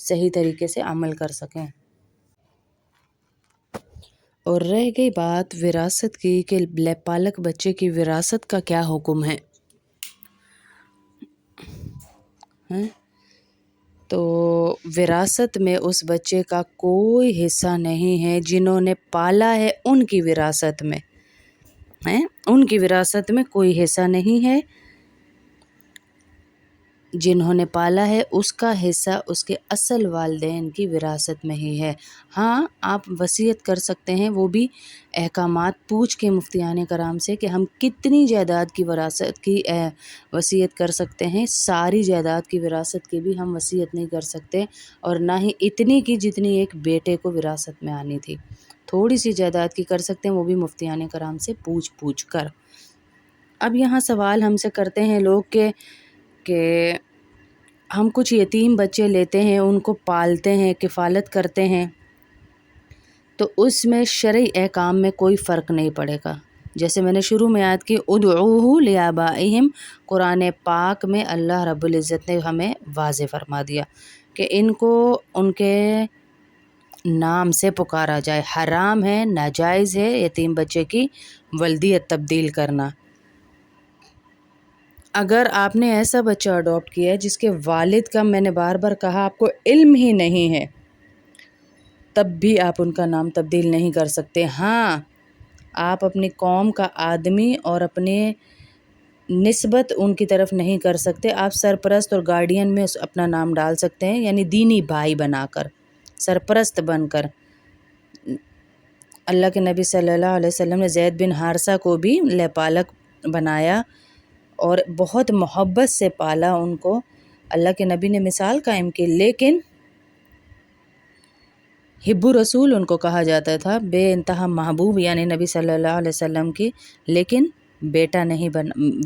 صحیح طریقے سے عمل کر سکیں۔ اور رہ گئی بات وراثت کی کہ پالک بچے کی وراثت کا کیا حکم ہے، تو وراثت میں اس بچے کا کوئی حصہ نہیں ہے، جنہوں نے پالا ہے ان کی وراثت میں ان کی وراثت میں کوئی حصہ نہیں ہے، جنہوں نے پالا ہے اس کا حصہ اس کے اصل والدین کی وراثت میں ہی ہے۔ ہاں، آپ وصیت کر سکتے ہیں، وہ بھی احکامات پوچھ کے مفتیان کرام سے کہ ہم کتنی جائیداد کی وراثت کی وصیت کر سکتے ہیں۔ ساری جائیداد کی وراثت کی بھی ہم وصیت نہیں کر سکتے، اور نہ ہی اتنی کی جتنی ایک بیٹے کو وراثت میں آنی تھی۔ تھوڑی سی جائیداد کی کر سکتے ہیں، وہ بھی مفتیان کرام سے پوچھ کر۔ اب یہاں سوال ہم سے کرتے ہیں لوگ کہ ہم کچھ یتیم بچے لیتے ہیں، ان کو پالتے ہیں، کفالت کرتے ہیں، تو اس میں شرعی احکام میں کوئی فرق نہیں پڑے گا۔ جیسے میں نے شروع میں یاد کی ادعوہ لآبائہم، قرآن پاک میں اللہ رب العزت نے ہمیں واضح فرما دیا کہ ان کو ان کے نام سے پکارا جائے۔ حرام ہے، ناجائز ہے یتیم بچے کی ولدیت تبدیل کرنا۔ اگر آپ نے ایسا بچہ اڈاپٹ کیا ہے جس کے والد کا، میں نے بار بار کہا، آپ کو علم ہی نہیں ہے، تب بھی آپ ان کا نام تبدیل نہیں کر سکتے۔ ہاں، آپ اپنی قوم کا آدمی اور اپنے نسبت ان کی طرف نہیں کر سکتے۔ آپ سرپرست اور گارڈین میں اپنا نام ڈال سکتے ہیں، یعنی دینی بھائی بنا کر، سرپرست بن کر۔ اللہ کے نبی صلی اللہ علیہ وسلم نے زید بن حارثہ کو بھی پالک بنایا اور بہت محبت سے پالا ان کو۔ اللہ کے نبی نے مثال قائم کی، لیکن حب رسول ان کو کہا جاتا تھا، بے انتہا محبوب، یعنی نبی صلی اللہ علیہ وسلم کی، لیکن بیٹا نہیں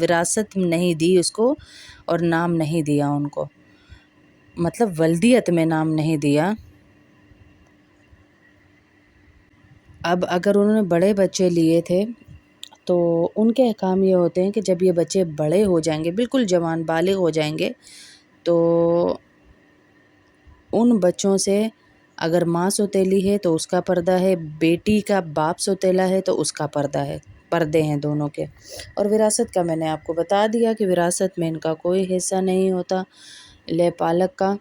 وراثت نہیں دی اس کو، اور نام نہیں دیا ان کو، مطلب ولدیت میں نام نہیں دیا۔ اب اگر انہوں نے بڑے بچے لیے تھے تو ان کے احکام یہ ہوتے ہیں کہ جب یہ بچے بڑے ہو جائیں گے، بالکل جوان بالغ ہو جائیں گے، تو ان بچوں سے اگر ماں سوتیلی ہے تو اس کا پردہ ہے، بیٹی کا باپ سوتیلا ہے تو اس کا پردہ ہے، پردے ہیں دونوں کے۔ اور وراثت کا میں نے آپ کو بتا دیا کہ وراثت میں ان کا کوئی حصہ نہیں ہوتا پالک کا،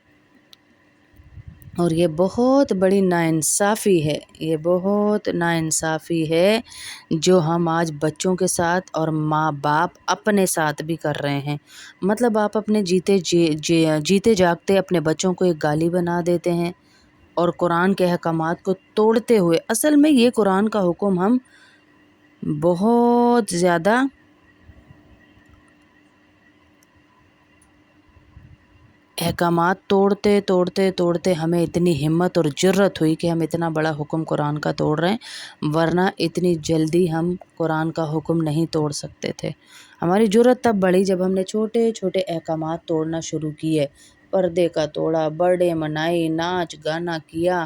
اور یہ بہت بڑی ناانصافی ہے، یہ بہت ناانصافی ہے جو ہم آج بچوں کے ساتھ اور ماں باپ اپنے ساتھ بھی کر رہے ہیں۔ مطلب آپ اپنے جیتے جاگتے اپنے بچوں کو ایک گالی بنا دیتے ہیں، اور قرآن کے احکامات کو توڑتے ہوئے، اصل میں یہ قرآن کا حکم ہم بہت زیادہ احکامات توڑتے ہمیں اتنی ہمت اور جرت ہوئی کہ ہم اتنا بڑا حکم قرآن کا توڑ رہے ہیں، ورنہ اتنی جلدی ہم قرآن کا حکم نہیں توڑ سکتے تھے۔ ہماری جرت تب بڑھی جب ہم نے چھوٹے چھوٹے احکامات توڑنا شروع کیے، پردے کا توڑا، برڈے منائی، ناچ گانا کیا،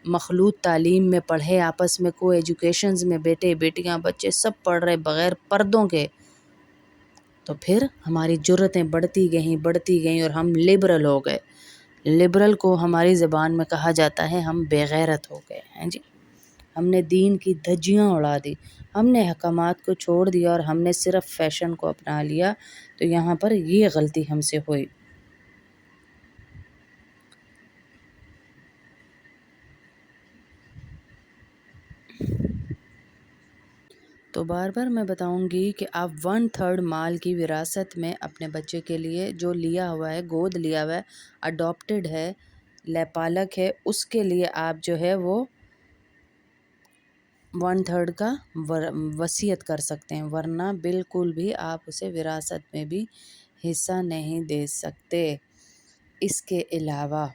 مخلوط تعلیم میں پڑھے، آپس میں کو ایجوکیشنز میں بیٹے بیٹیاں بچے سب پڑھ رہے بغیر پردوں کے، تو پھر ہماری جرتیں بڑھتی گئیں اور ہم لبرل ہو گئے۔ لبرل کو ہماری زبان میں کہا جاتا ہے ہم بے غیرت ہو گئے ہیں جی۔ ہم نے دین کی دھجیاں اڑا دی، ہم نے احکامات کو چھوڑ دیا اور ہم نے صرف فیشن کو اپنا لیا، تو یہاں پر یہ غلطی ہم سے ہوئی۔ تو بار بار میں بتاؤں گی کہ آپ 1/3 مال کی وراثت میں اپنے بچے کے لیے جو لیا ہوا ہے، گود لیا ہوا ہے، اڈاپٹڈ ہے، پالک ہے، اس کے لیے آپ جو ہے وہ 1/3 کا وصیت کر سکتے ہیں، ورنہ بالکل بھی آپ اسے وراثت میں بھی حصہ نہیں دے سکتے۔ اس کے علاوہ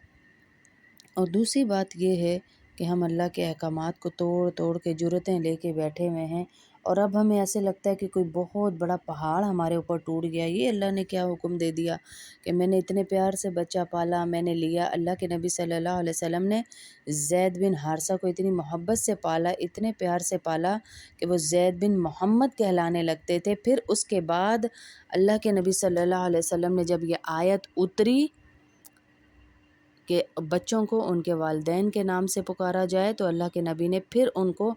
اور دوسری بات یہ ہے کہ ہم اللہ کے احکامات کو توڑ کے جرتیں لے کے بیٹھے ہوئے ہیں، اور اب ہمیں ایسے لگتا ہے کہ کوئی بہت بڑا پہاڑ ہمارے اوپر ٹوٹ گیا۔ یہ اللہ نے کیا حکم دے دیا کہ میں نے اتنے پیار سے بچہ پالا، میں نے لیا۔ اللہ کے نبی صلی اللہ علیہ وسلم نے زید بن حارثہ کو اتنی محبت سے پالا، اتنے پیار سے پالا کہ وہ زید بن محمد کہلانے لگتے تھے۔ پھر اس کے بعد اللہ کے نبی صلی اللہ علیہ وسلم نے جب یہ آیت اتری کہ بچوں کو ان کے والدین کے نام سے پکارا جائے تو اللہ کے نبی نے پھر ان کو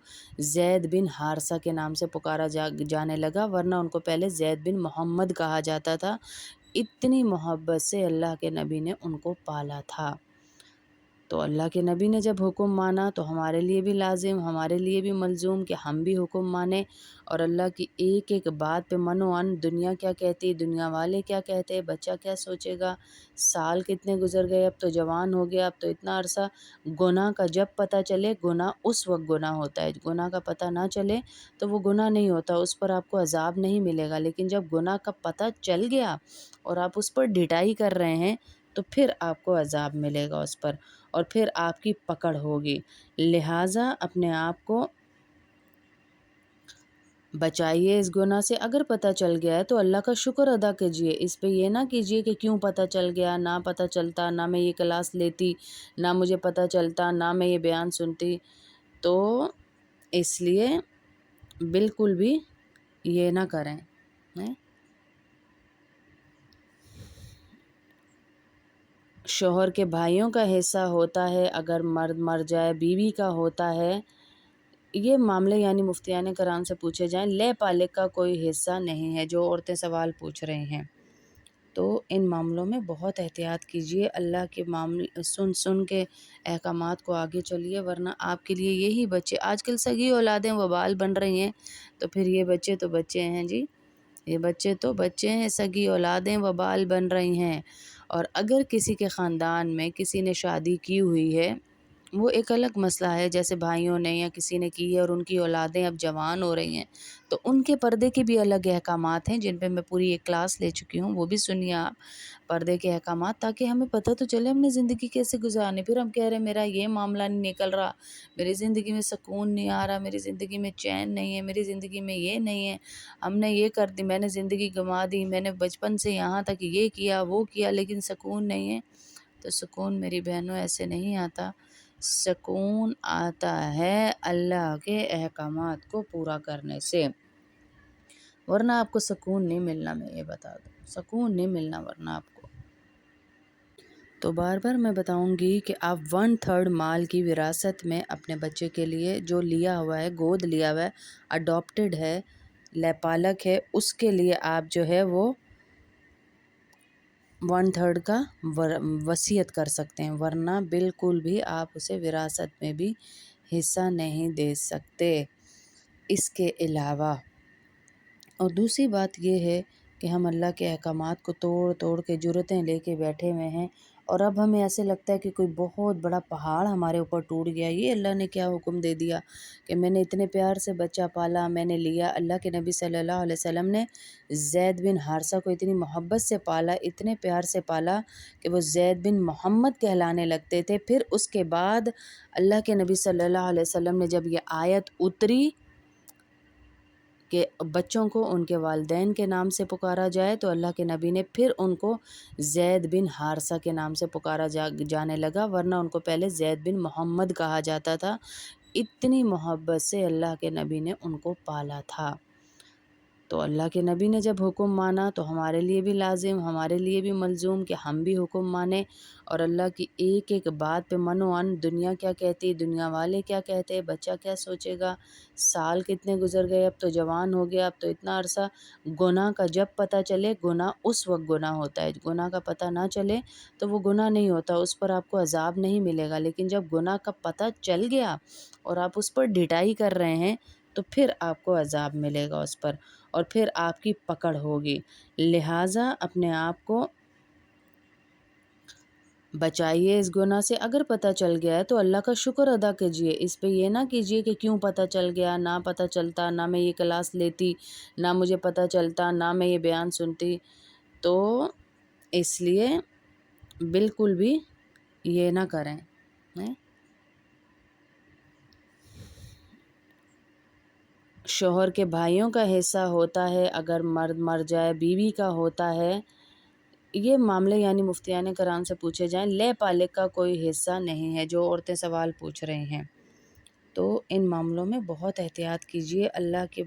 زید بن حارثہ کے نام سے پکارا جانے لگا، ورنہ ان کو پہلے زید بن محمد کہا جاتا تھا۔ اتنی محبت سے اللہ کے نبی نے ان کو پالا تھا۔ تو اللہ کے نبی نے جب حکم مانا تو ہمارے لیے بھی لازم، ہمارے لیے بھی ملزوم کہ ہم بھی حکم مانیں اور اللہ کی ایک ایک بات پہ من و عن، دنیا کیا کہتی، دنیا والے کیا کہتے، بچہ کیا سوچے گا، سال کتنے گزر گئے، اب تو جوان ہو گیا، اب تو اتنا عرصہ۔ گناہ کا جب پتہ چلے، گناہ اس وقت گناہ ہوتا ہے، گناہ کا پتہ نہ چلے تو وہ گناہ نہیں ہوتا، اس پر آپ کو عذاب نہیں ملے گا، لیکن جب گناہ کا پتہ چل گیا اور آپ اس پر ڈٹائی کر رہے ہیں تو پھر آپ کو عذاب ملے گا اس پر، اور پھر آپ کی پکڑ ہوگی۔ لہٰذا اپنے آپ کو بچائیے اس گناہ سے۔ اگر پتہ چل گیا ہے تو اللہ کا شکر ادا کیجیے، اس پہ یہ نہ کیجیے کہ کیوں پتہ چل گیا، نہ پتہ چلتا، نہ میں یہ کلاس لیتی، نہ مجھے پتہ چلتا، نہ میں یہ بیان سنتی۔ تو اس لیے بالکل بھی یہ نہ کریں۔ شوہر کے بھائیوں کا حصہ ہوتا ہے، اگر مرد مر جائے بیوی کا ہوتا ہے۔ یہ معاملے یعنی مفتیان کرام سے پوچھے جائیں، لے پالے کا کوئی حصہ نہیں ہے، جو عورتیں سوال پوچھ رہی ہیں۔ تو ان معاملوں میں بہت احتیاط کیجیے، اللہ کے معاملے سن کے احکامات کو آگے چلیے، ورنہ آپ کے لیے یہی بچے، آج کل سگی اولادیں وبال بن رہی ہیں، تو پھر یہ بچے تو بچے ہیں جی، یہ بچے تو بچے ہیں، سگی اولادیں وبال بن رہی ہیں۔ اور اگر کسی کے خاندان میں کسی نے شادی کی ہوئی ہے، وہ ایک الگ مسئلہ ہے، جیسے بھائیوں نے یا کسی نے کی ہے اور ان کی اولادیں اب جوان ہو رہی ہیں، تو ان کے پردے کے بھی الگ احکامات ہیں، جن پہ میں پوری ایک کلاس لے چکی ہوں، وہ بھی سنیے آپ، پردے کے احکامات، تاکہ ہمیں پتہ تو چلے ہم نے زندگی کیسے گزارنی۔ پھر ہم کہہ رہے ہیں میرا یہ معاملہ نہیں نکل رہا، میری زندگی میں سکون نہیں آ رہا، میری زندگی میں چین نہیں ہے، میری زندگی میں یہ نہیں ہے، ہم نے یہ کر دی، میں نے زندگی گنوا دی، میں نے بچپن سے یہاں تک یہ کیا وہ کیا، لیکن سکون نہیں ہے۔ تو سکون میری بہنوں ایسے نہیں آتا، سکون آتا ہے اللہ کے احکامات کو پورا کرنے سے، ورنہ آپ کو سکون نہیں ملنا، میں یہ بتا دوں، سکون نہیں ملنا ورنہ آپ کو۔ تو بار بار میں بتاؤں گی کہ آپ 1/3 مال کی وراثت میں اپنے بچے کے لیے جو لیا ہوا ہے، گود لیا ہوا ہے، اڈاپٹڈ ہے، لیپالک ہے، اس کے لیے آپ جو ہے وہ 1/3 کا وصیت کر سکتے ہیں، ورنہ بالکل بھی آپ اسے وراثت میں بھی حصہ نہیں دے سکتے۔ اس کے علاوہ اور دوسری بات یہ ہے کہ ہم اللہ کے احکامات کو توڑ توڑ کے جرتیں لے کے بیٹھے ہوئے ہیں، اور اب ہمیں ایسے لگتا ہے کہ کوئی بہت بڑا پہاڑ ہمارے اوپر ٹوٹ گیا، یہ اللہ نے کیا حکم دے دیا کہ میں نے اتنے پیار سے بچہ پالا، میں نے لیا۔ اللہ کے نبی صلی اللہ علیہ وسلم نے زید بن حارثہ کو اتنی محبت سے پالا، اتنے پیار سے پالا کہ وہ زید بن محمد کہلانے لگتے تھے۔ پھر اس کے بعد اللہ کے نبی صلی اللہ علیہ وسلم نے جب یہ آیت اتری کہ بچوں کو ان کے والدین کے نام سے پکارا جائے تو اللہ کے نبی نے پھر ان کو زید بن حارثہ کے نام سے پکارا جانے لگا، ورنہ ان کو پہلے زید بن محمد کہا جاتا تھا۔ اتنی محبت سے اللہ کے نبی نے ان کو پالا تھا۔ تو اللہ کے نبی نے جب حکم مانا تو ہمارے لیے بھی لازم، ہمارے لیے بھی ملزوم کہ ہم بھی حکم مانیں اور اللہ کی ایک ایک بات پہ من و عن، دنیا کیا کہتی، دنیا والے کیا کہتے، بچہ کیا سوچے گا، سال کتنے گزر گئے، اب تو جوان ہو گیا، اب تو اتنا عرصہ۔ گناہ کا جب پتہ چلے، گناہ اس وقت گناہ ہوتا ہے، گناہ کا پتہ نہ چلے تو وہ گناہ نہیں ہوتا، اس پر آپ کو عذاب نہیں ملے گا، لیکن جب گناہ کا پتہ چل گیا اور آپ اس پر ڈٹائی کر رہے ہیں تو پھر آپ کو عذاب ملے گا اس پر، اور پھر آپ کی پکڑ ہوگی۔ لہٰذا اپنے آپ کو بچائیے اس گناہ سے۔ اگر پتہ چل گیا ہے تو اللہ کا شکر ادا کیجیے، اس پہ یہ نہ کیجیے کہ کیوں پتہ چل گیا، نہ پتہ چلتا، نہ میں یہ کلاس لیتی، نہ مجھے پتہ چلتا، نہ میں یہ بیان سنتی۔ تو اس لیے بالکل بھی یہ نہ کریں۔ شوہر کے بھائیوں کا حصہ ہوتا ہے، اگر مرد مر جائے بیوی کا ہوتا ہے۔ یہ معاملے یعنی مفتیان کرام سے پوچھے جائیں، لے پالے کا کوئی حصہ نہیں ہے، جو عورتیں سوال پوچھ رہی ہیں۔ تو ان معاملوں میں بہت احتیاط کیجیے، اللہ کے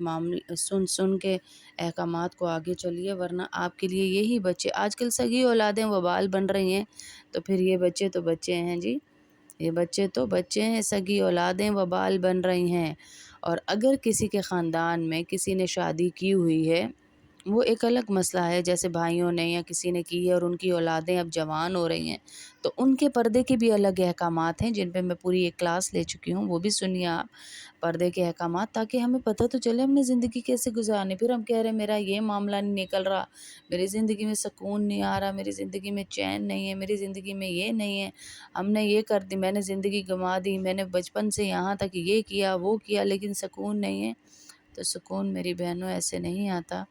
سن کے احکامات کو آگے چلیے، ورنہ آپ کے لیے یہی بچے آج کل سگی اولادیں وبال بن رہی ہیں، تو پھر یہ بچے تو بچے ہیں جی، یہ بچے تو بچے ہیں، سگی اولادیں وبال بن رہی ہیں۔ اور اگر کسی کے خاندان میں کسی نے شادی کی ہوئی ہے، وہ ایک الگ مسئلہ ہے، جیسے بھائیوں نے یا کسی نے کی ہے اور ان کی اولادیں اب جوان ہو رہی ہیں، تو ان کے پردے کے بھی الگ احکامات ہیں، جن پہ میں پوری ایک کلاس لے چکی ہوں، وہ بھی سنیے آپ، پردے کے احکامات، تاکہ ہمیں پتہ تو چلے ہم نے زندگی کیسے گزارنی۔ پھر ہم کہہ رہے ہیں میرا یہ معاملہ نہیں نکل رہا، میری زندگی میں سکون نہیں آ رہا، میری زندگی میں چین نہیں ہے، میری زندگی میں یہ نہیں ہے، ہم نے یہ کر دی، میں نے زندگی گنوا دی، میں نے بچپن سے یہاں تک یہ کیا وہ کیا لیکن سکون نہیں ہے۔ تو سکون میری بہنوں ایسے نہیں آتا،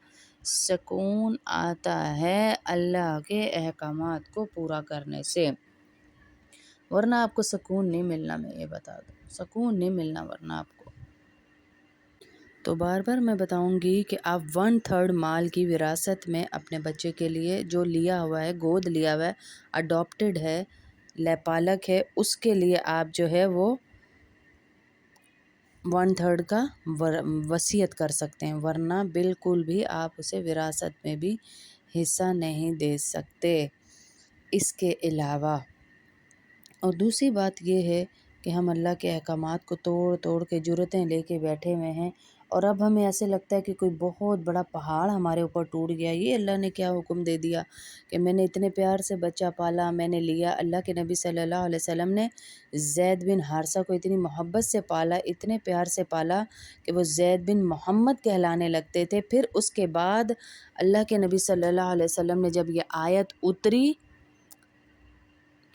سکون آتا ہے اللہ کے احکامات کو پورا کرنے سے، ورنہ آپ کو سکون نہیں ملنا، میں یہ بتا دوں، سکون نہیں ملنا ورنہ آپ کو۔ تو بار بار میں بتاؤں گی کہ آپ 1/3 مال کی وراثت میں اپنے بچے کے لیے جو لیا ہوا ہے، گود لیا ہوا ہے، اڈاپٹڈ ہے، لیپالک ہے، اس کے لیے آپ جو ہے وہ 1/3 کا وصیت کر سکتے ہیں، ورنہ بالکل بھی آپ اسے وراثت میں بھی حصہ نہیں دے سکتے۔ اس کے علاوہ اور دوسری بات یہ ہے کہ ہم اللہ کے احکامات کو توڑ توڑ کے جرتیں لے کے بیٹھے ہوئے ہیں، اور اب ہمیں ایسے لگتا ہے کہ کوئی بہت بڑا پہاڑ ہمارے اوپر ٹوٹ گیا۔ یہ اللہ نے کیا حکم دے دیا کہ میں نے اتنے پیار سے بچہ پالا، میں نے لیا۔ اللہ کے نبی صلی اللہ علیہ وسلم نے زید بن حارثہ کو اتنی محبت سے پالا، اتنے پیار سے پالا کہ وہ زید بن محمد کہلانے لگتے تھے۔ پھر اس کے بعد اللہ کے نبی صلی اللہ علیہ وسلم نے جب یہ آیت اتری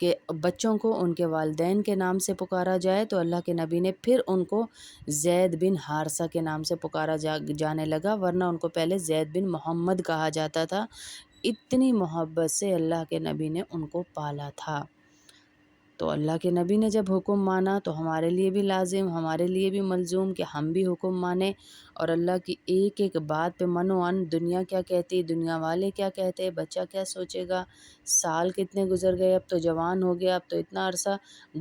کہ بچوں کو ان کے والدین کے نام سے پکارا جائے، تو اللہ کے نبی نے پھر ان کو زید بن حارثہ کے نام سے پکارا جانے لگا، ورنہ ان کو پہلے زید بن محمد کہا جاتا تھا۔ اتنی محبت سے اللہ کے نبی نے ان کو پالا تھا۔ تو اللہ کے نبی نے جب حکم مانا تو ہمارے لیے بھی لازم، ہمارے لیے بھی ملزوم کہ ہم بھی حکم مانیں، اور اللہ کی ایک ایک بات پہ من و عن، دنیا کیا کہتی، دنیا والے کیا کہتے، بچہ کیا سوچے گا، سال کتنے گزر گئے، اب تو جوان ہو گیا، اب تو اتنا عرصہ۔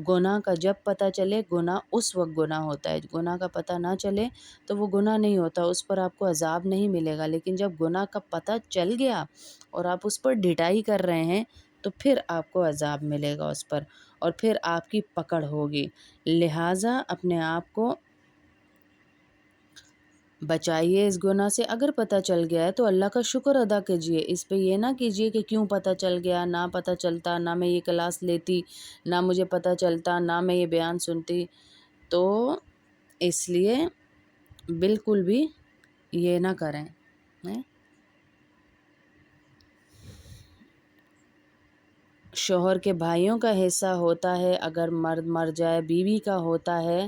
گناہ کا جب پتہ چلے، گناہ اس وقت گناہ ہوتا ہے، گناہ کا پتہ نہ چلے تو وہ گناہ نہیں ہوتا، اس پر آپ کو عذاب نہیں ملے گا، لیکن جب گناہ کا پتہ چل گیا اور آپ اس پر ڈٹائی کر رہے ہیں تو پھر آپ کو عذاب ملے گا اس پر، اور پھر آپ کی پکڑ ہوگی۔ لہٰذا اپنے آپ کو بچائیے اس گناہ سے۔ اگر پتہ چل گیا ہے تو اللہ کا شکر ادا کیجیے، اس پہ یہ نہ کیجیے کہ کیوں پتہ چل گیا، نہ پتہ چلتا نہ میں یہ کلاس لیتی، نہ مجھے پتہ چلتا، نہ میں یہ بیان سنتی۔ تو اس لیے بالکل بھی یہ نہ کریں۔ شوہر کے بھائیوں کا حصہ ہوتا ہے، اگر مرد مر جائے بیوی کا ہوتا ہے،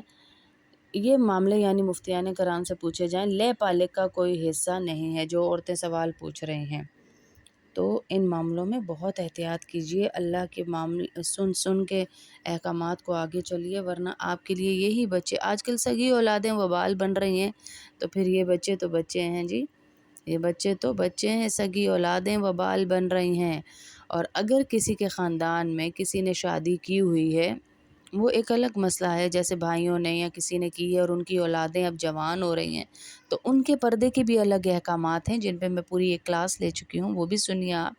یہ معاملے یعنی مفتیان کرام سے پوچھے جائیں، لے پالک کا کوئی حصہ نہیں ہے، جو عورتیں سوال پوچھ رہی ہیں۔ تو ان معاملوں میں بہت احتیاط کیجیے، اللہ کے سن کے احکامات کو آگے چلیے، ورنہ آپ کے لیے یہی بچے آج کل سگی اولادیں وبال بن رہی ہیں، تو پھر یہ بچے تو بچے ہیں جی، یہ بچے تو بچے ہیں، سگی اولادیں وبال بن رہی ہیں۔ اور اگر کسی کے خاندان میں کسی نے شادی کی ہوئی ہے، وہ ایک الگ مسئلہ ہے، جیسے بھائیوں نے یا کسی نے کی ہے اور ان کی اولادیں اب جوان ہو رہی ہیں، تو ان کے پردے کے بھی الگ احکامات ہیں، جن پہ میں پوری ایک کلاس لے چکی ہوں، وہ بھی سنیے آپ،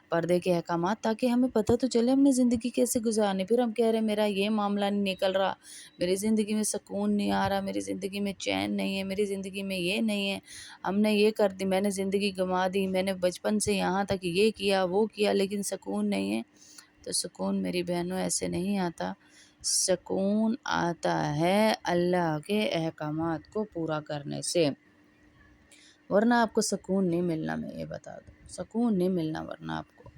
پردے کے احکامات، تاکہ ہمیں پتہ تو چلے ہم نے زندگی کیسے گزارنی۔ پھر ہم کہہ رہے ہیں میرا یہ معاملہ نہیں نکل رہا، میری زندگی میں سکون نہیں آ رہا، میری زندگی میں چین نہیں ہے، میری زندگی میں یہ نہیں ہے، ہم نے یہ کر دی، میں نے زندگی گنوا دی، میں نے بچپن سے یہاں تک یہ کیا وہ کیا لیکن سکون نہیں ہے۔ تو سکون میری بہنوں ایسے نہیں آتا، سکون آتا ہے اللہ کے احکامات کو پورا کرنے سے، ورنہ آپ کو سکون نہیں ملنا، میں یہ بتا دوں، سکون نہیں ملنا ورنہ آپ کو۔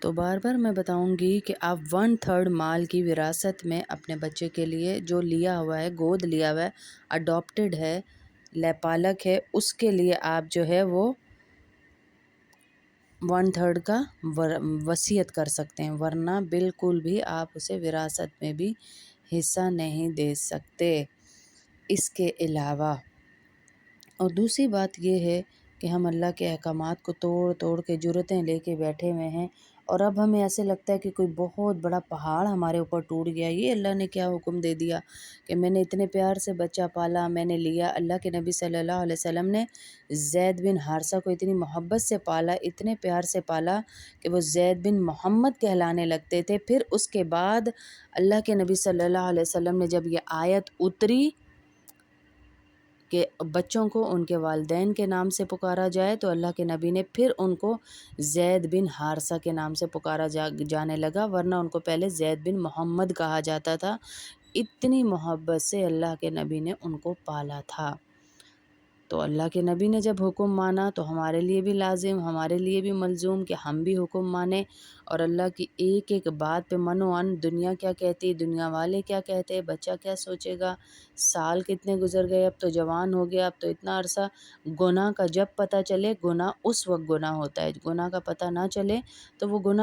تو بار بار میں بتاؤں گی کہ آپ 1/3 مال کی وراثت میں اپنے بچے کے لیے جو لیا ہوا ہے، گود لیا ہوا ہے، اڈاپٹڈ ہے، لیپالک ہے، اس کے لیے آپ جو ہے وہ 1/3 کا وصیت کر سکتے ہیں، ورنہ بالکل بھی آپ اسے وراثت میں بھی حصہ نہیں دے سکتے۔ اس کے علاوہ اور دوسری بات یہ ہے کہ ہم اللہ کے احکامات کو توڑ توڑ کے جرتیں لے کے بیٹھے ہوئے ہیں، اور اب ہمیں ایسے لگتا ہے کہ کوئی بہت بڑا پہاڑ ہمارے اوپر ٹوٹ گیا، یہ اللہ نے کیا حکم دے دیا کہ میں نے اتنے پیار سے بچہ پالا، میں نے لیا۔ اللہ کے نبی صلی اللہ علیہ وسلم نے زید بن حارثہ کو اتنی محبت سے پالا، اتنے پیار سے پالا کہ وہ زید بن محمد کہلانے لگتے تھے۔ پھر اس کے بعد اللہ کے نبی صلی اللہ علیہ وسلم نے جب یہ آیت اتری کہ بچوں کو ان کے والدین کے نام سے پکارا جائے، تو اللہ کے نبی نے پھر ان کو زید بن حارثہ کے نام سے پکارا جانے لگا، ورنہ ان کو پہلے زید بن محمد کہا جاتا تھا۔ اتنی محبت سے اللہ کے نبی نے ان کو پالا تھا۔ تو اللہ کے نبی نے جب حکم مانا تو ہمارے لیے بھی لازم، ہمارے لیے بھی ملزوم کہ ہم بھی حکم مانیں، اور اللہ کی ایک ایک بات پہ من و عن، دنیا کیا کہتی، دنیا والے کیا کہتے، بچہ کیا سوچے گا، سال کتنے گزر گئے، اب تو جوان ہو گیا، اب تو اتنا عرصہ۔ گناہ کا جب پتہ چلے، گناہ اس وقت گناہ ہوتا ہے، گناہ کا پتہ نہ چلے تو وہ گناہ